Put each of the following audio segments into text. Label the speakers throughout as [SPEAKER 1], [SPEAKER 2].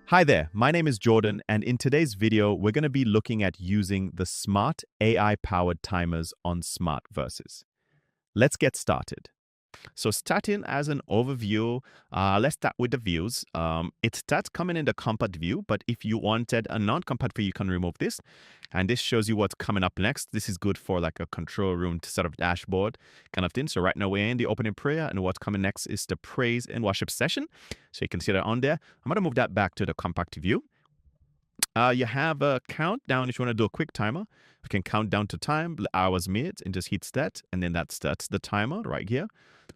[SPEAKER 1] Hi there, my name is Jordan, and in today's video, we're going to be looking at using the smart AI-powered timers on SmartVerses. Let's get started. So starting as an overview, let's start with the views. It starts coming in the compact view, but if you wanted a non-compact view, you can remove this. And this shows you what's coming up next. This is good for like a control room sort of dashboard kind of thing. So right now we're in the opening prayer, and what's coming next is the praise and worship session. So you can see that on there. I'm going to move that back to the compact view. You have a countdown if you want to do a quick timer. You can count down to time, hours, minutes, and just hit start, and then that starts the timer right here.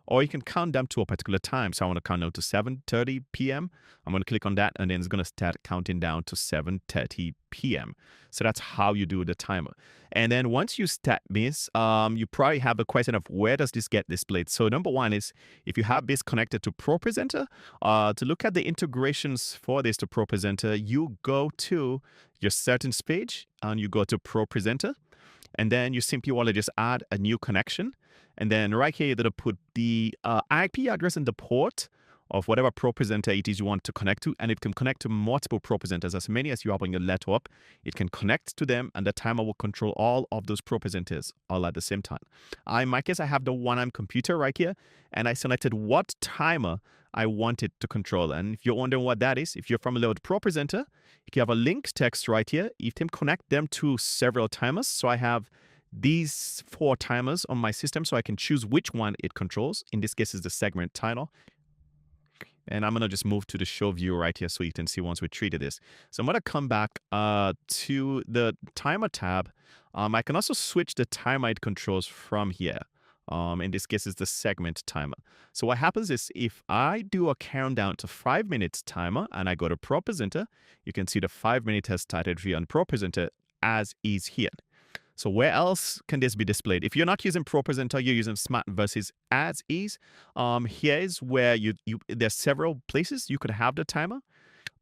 [SPEAKER 1] Or you can count down to a particular time. So I want to count down to 7:30 p.m. I'm going to click on that, and then it's going to start counting down to 7:30 p.m. So that's how you do the timer. And then once you start this, you probably have a question of where does this get displayed? So number one is if you have this connected to ProPresenter, to look at the integrations for this to ProPresenter, you go to your settings page and you go to ProPresenter. And then you simply want to just add a new connection. And then right here, you're going to put the IP address and the port of whatever ProPresenter it is you want to connect to. And it can connect to multiple ProPresenters, as many as you have on your laptop. It can connect to them, and the timer will control all of those ProPresenters all at the same time. In my case, I have the one-arm computer right here, and I selected what timer I want it to control. And if you're wondering what that is, if you're familiar with ProPresenter, you have a linked text right here. You can connect them to several timers. So I have these 4 timers on my system, so I can choose which one it controls. In this case, it's the segment title. And I'm going to just move to the show view right here so you can see once we treated this. So I'm going to come back to the timer tab. I can also switch the timer it controls from here. In this case, it's the segment timer. So what happens is if I do a countdown to 5 minutes timer and I go to ProPresenter, you can see the 5 minute has started here on ProPresenter as is here. So where else can this be displayed? If you're not using ProPresenter, you're using SmartVerses as is. Here is where there's several places you could have the timer.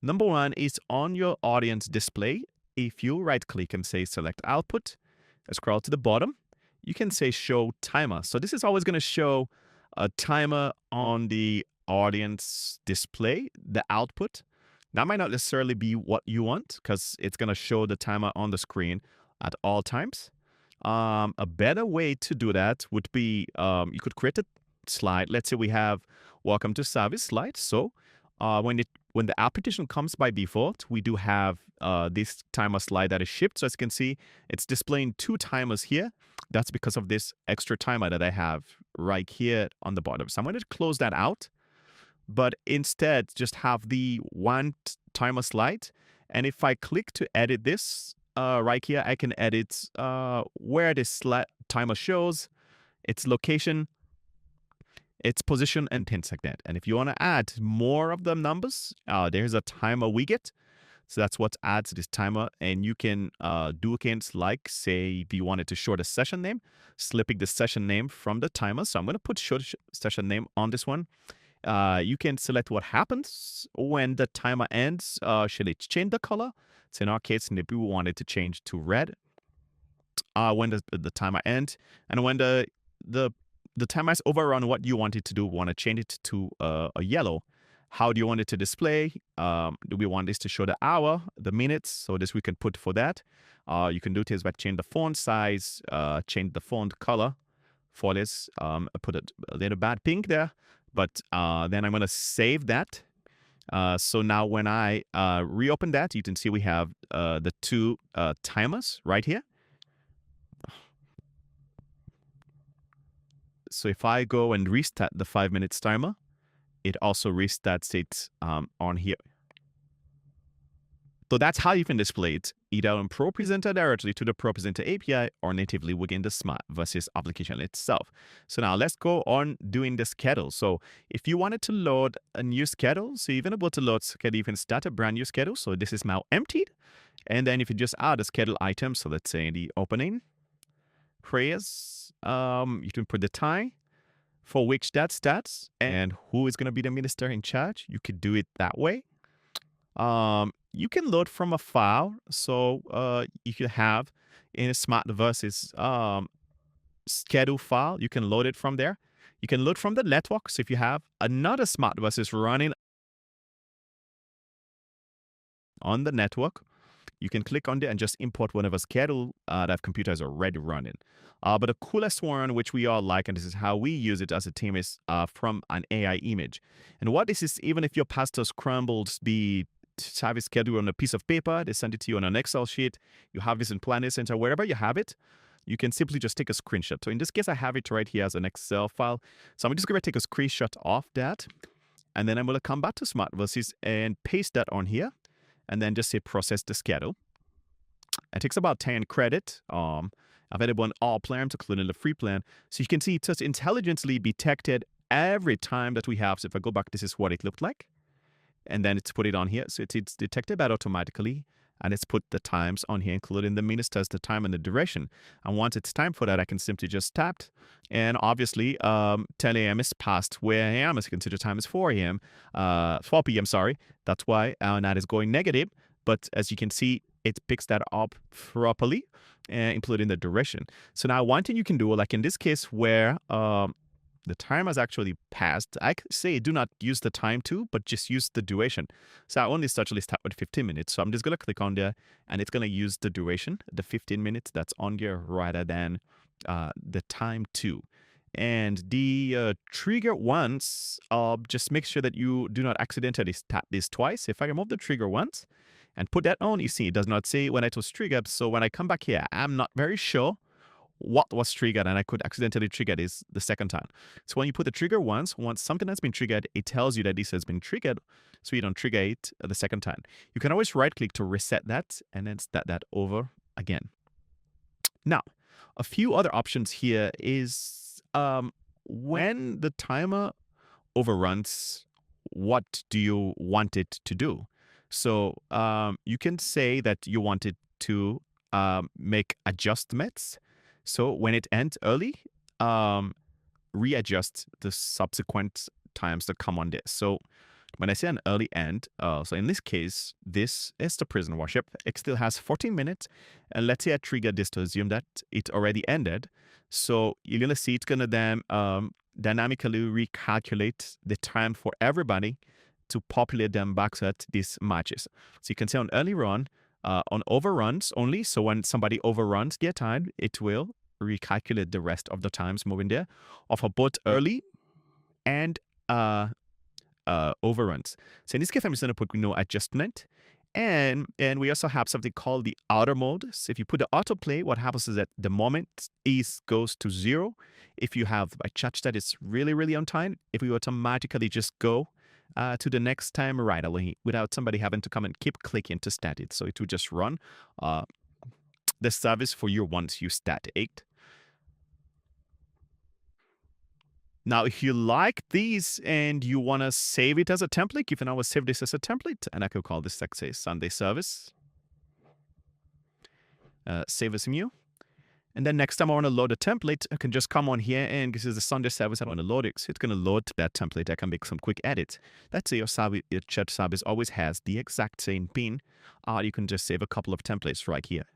[SPEAKER 1] Number one is on your audience display. If you right click and say select output, scroll to the bottom, you can say show timer. So this is always going to show a timer on the audience display, the output. That might not necessarily be what you want because it's going to show the timer on the screen at all times. A better way to do that would be you could create a slide. Let's say we have welcome to service slide. So when the application comes by default, we do have this timer slide that is shipped. So as you can see, it's displaying 2 timers here. That's because of this extra timer that I have right here on the bottom. So I'm going to close that out, but instead just have the one timer slide. And if I click to edit this right here, I can edit where this timer shows, its location, its position, and things like that. And if you want to add more of the numbers, there's a timer widget. So that's what adds this timer. And you can do things like, say, if you wanted to show the session name, slipping the session name from the timer. So I'm going to put show session name on this one. You can select what happens when the timer ends. Should it change the color? So in our case, maybe we want it to change to red when the timer ends. And when the timer is overrun, what you want it to do, want to change it to a yellow. How do you want it to display? Do we want this to show the hour, the minutes? So this we can put for that. You can do this by change the font size, change the font color for this. I put a little bad pink there, but then I'm going to save that. So now when I reopen that, you can see we have the 2 timers right here. So if I go and restart the 5 minutes timer, it also restarts it on here. So that's how you can display it, either on ProPresenter directly to the ProPresenter API or natively within the SmartVerses application itself. So now let's go on doing the schedule. So if you wanted to load a new schedule, so you're able to load schedule, you can start a brand new schedule. So this is now emptied. And then if you just add a schedule item, so let's say the opening, prayers, you can put the time for which that starts and who is going to be the minister in charge. You could do it that way. You can load from a file. So you can have in a SmartVerses schedule file, you can load it from there. You can load from the network. So if you have another SmartVerses running on the network. You can click on there and just import whatever schedule that computer is already running. But the coolest one, which we all like, and this is how we use it as a team, is from an AI image. And what this is, even if your pastor scrambles the service schedule on a piece of paper, they send it to you on an Excel sheet, you have this in Planning Center, wherever you have it, you can simply just take a screenshot. So in this case, I have it right here as an Excel file. So I'm just going to take a screenshot of that. And then I'm going to come back to SmartVerses and paste that on here. And then just say process the schedule. It takes about 10 credit, available on all plans, including the free plan. So you can see it just intelligently detected every time that we have. So if I go back, this is what it looked like. And then it's put it on here. So it's detected that automatically. And it's put the times on here, including the minutes, the time, and the duration. And once it's time for that, I can simply just tap. And obviously, 10 a.m. is past where I am. As you can see, the time is 4 a.m. 4 p.m., sorry. That's why that is going negative. But as you can see, it picks that up properly, including the duration. So now one thing you can do, like in this case where the time has actually passed, I could say do not use the time too, but just use the duration. So I only start with 15 minutes. So I'm just going to click on there and it's going to use the duration, the 15 minutes that's on there rather than the time too. And the trigger once, just make sure that you do not accidentally tap this twice. If I remove the trigger once and put that on, you see it does not say when it was triggered. So when I come back here, I'm not very sure what was triggered, and I could accidentally trigger this the second time. So when you put the trigger once something has been triggered, it tells you that this has been triggered, so you don't trigger it the second time. You can always right-click to reset that and then start that over again. Now, a few other options here is when the timer overruns, what do you want it to do? So you can say that you want it to make adjustments. So when it ends early, readjust the subsequent times that come on this. So when I say an early end, so in this case, this is the prison worship. It still has 14 minutes. And let's say I trigger this to assume that it already ended. So you're going to see it's going to then dynamically recalculate the time for everybody to populate them back at these matches. So you can see on early run, on overruns only. So when somebody overruns their time, it will recalculate the rest of the times moving there, or for both early and overruns. So in this case, I'm just going to put no adjustment. And we also have something called the auto mode. So if you put the autoplay, what happens is that the moment is goes to 0. If you have a chat that is really, really on time, if we automatically just go to the next time right away without somebody having to come and keep clicking to start it. So it will just run the service for you once you start it. Now, if you like these and you want to save it as a template, you can always save this as a template, and I could call this, like, say, Sunday service. Save as new. And then next time I want to load a template, I can just come on here, and this is the Sunday service I want to load it. So it's going to load that template. I can make some quick edits. Let's say your chat service always has the exact same pin. You can just save a couple of templates right here.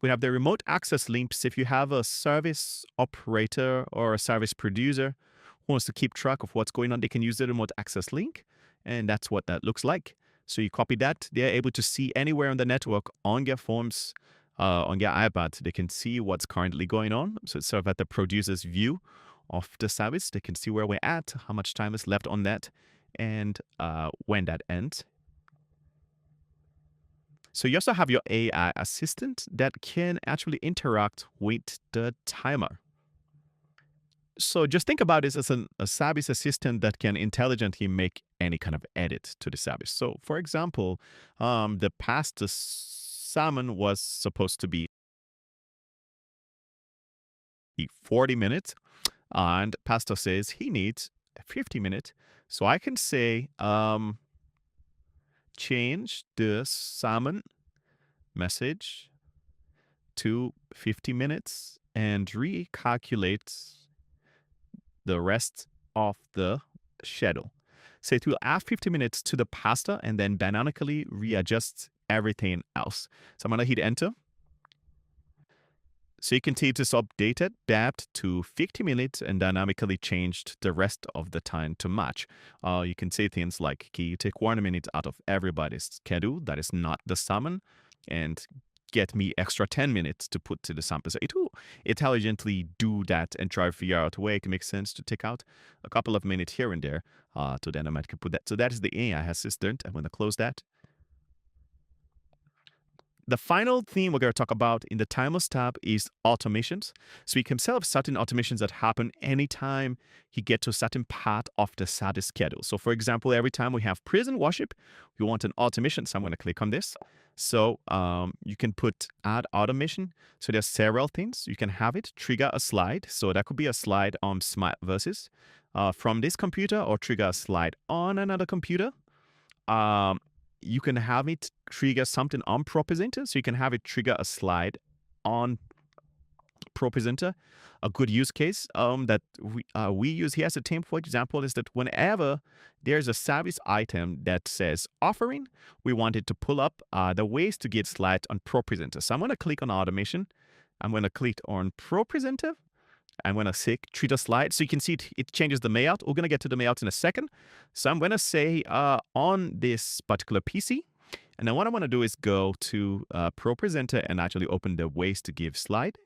[SPEAKER 1] We have the remote access links. If you have a service operator or a service producer who wants to keep track of what's going on, they can use the remote access link. And that's what that looks like. So you copy that. They're able to see anywhere on the network on their phones, on their iPad. They can see what's currently going on. So it's sort of at the producer's view of the service. They can see where we're at, how much time is left on that, and when that ends. So you also have your AI assistant that can actually interact with the timer. So just think about this as a service assistant that can intelligently make any kind of edit to the service. So for example, the past sermon was supposed to be 40 minutes, and pastor says he needs 50 minutes. So I can say, change the sermon message to 50 minutes and recalculate the rest of the schedule. So it will add 50 minutes to the pastor and then dynamically readjust everything else. So I'm going to hit enter. So you can see it is updated that to 50 minutes and dynamically changed the rest of the time to match. You can say things like, can you take 1 minute out of everybody's schedule that is not the salmon and get me extra 10 minutes to put to the sample. So it will intelligently do that and try to figure out where it makes sense to take out a couple of minutes here and there to dynamically put that. So that is the AI assistant. I'm going to close that. The final thing we're going to talk about in the timers tab is automations. So we can set up certain automations that happen anytime you get to a certain part of the status schedule. So for example, every time we have praise and worship, we want an automation. So I'm going to click on this. So you can put add automation. So there's several things. You can have it trigger a slide. So that could be a slide on SmartVerses from this computer or trigger a slide on another computer. You can have it trigger something on ProPresenter. So you can have it trigger a slide on ProPresenter. A good use case that we use here as a team, for example, is that whenever there's a service item that says offering, we want it to pull up the ways to get slides on ProPresenter. So I'm going to click on automation. I'm going to click on ProPresenter. I'm going to say trigger slide. So you can see it changes the layout. We're going to get to the layout in a second. So I'm going to say on this particular PC. And then what I want to do is go to ProPresenter and actually open the ways to give slide.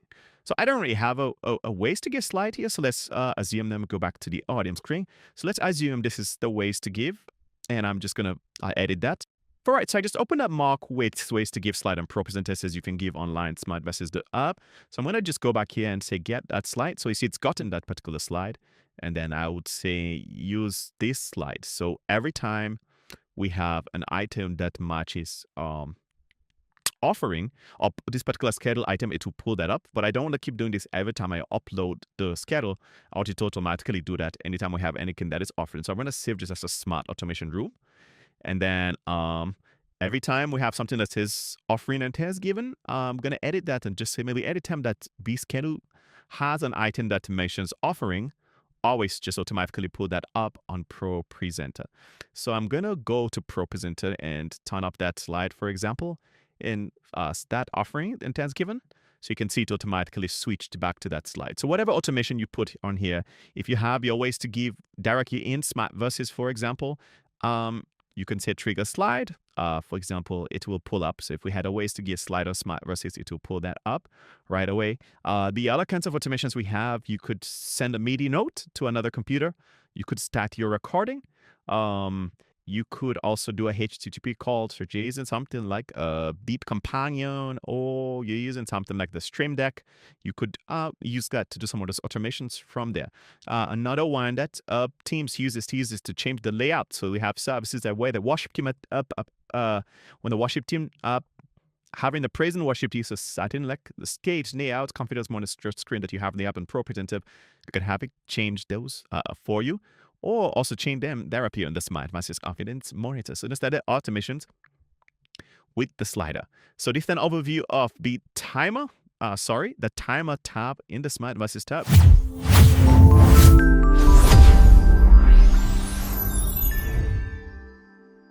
[SPEAKER 1] So I don't really have a ways to give slide here. So let's assume them go back to the audience screen. So let's assume this is the ways to give. And I'm just going to edit that. All right, so I just opened up Mark with ways to give slide on ProPresenter. Says you can give online SmartVerses the app. So I'm going to just go back here and say get that slide. So you see it's gotten that particular slide. And then I would say use this slide. So every time we have an item that matches offering or this particular schedule item, it will pull that up. But I don't want to keep doing this every time I upload the schedule. I want it to automatically do that anytime we have anything that is offering. So I'm going to save this as a smart automation rule. And then every time we have something that says offering and test given, I'm going to edit that and just say maybe every time that B schedule has an item that mentions offering, always just automatically pull that up on ProPresenter. So I'm going to go to ProPresenter and turn up that slide, for example, in that offering and test given. So you can see it automatically switched back to that slide. So whatever automation you put on here, if you have your ways to give directly in SmartVerses, for example, you can say trigger slide. For example, it will pull up. So if we had a ways to give slide on SmartVerses, it will pull that up right away. The other kinds of automations we have, you could send a MIDI note to another computer. You could start your recording. You could also do a HTTP call. So you're using something like a Beep Companion, or you're using something like the Stream Deck. You could use that to do some of those automations from there. Another one that Teams uses to change the layout. So we have services that where the worship team when the worship team having the praise and worship use a certain like the stage layout, confidence monitor screen that you have in the app and ProPresenter, you can have it change those for you. Or also change them there appear on the SmartVerses confidence monitor. So instead of automations with the slider. So this is an overview of the timer tab in the SmartVerses tab.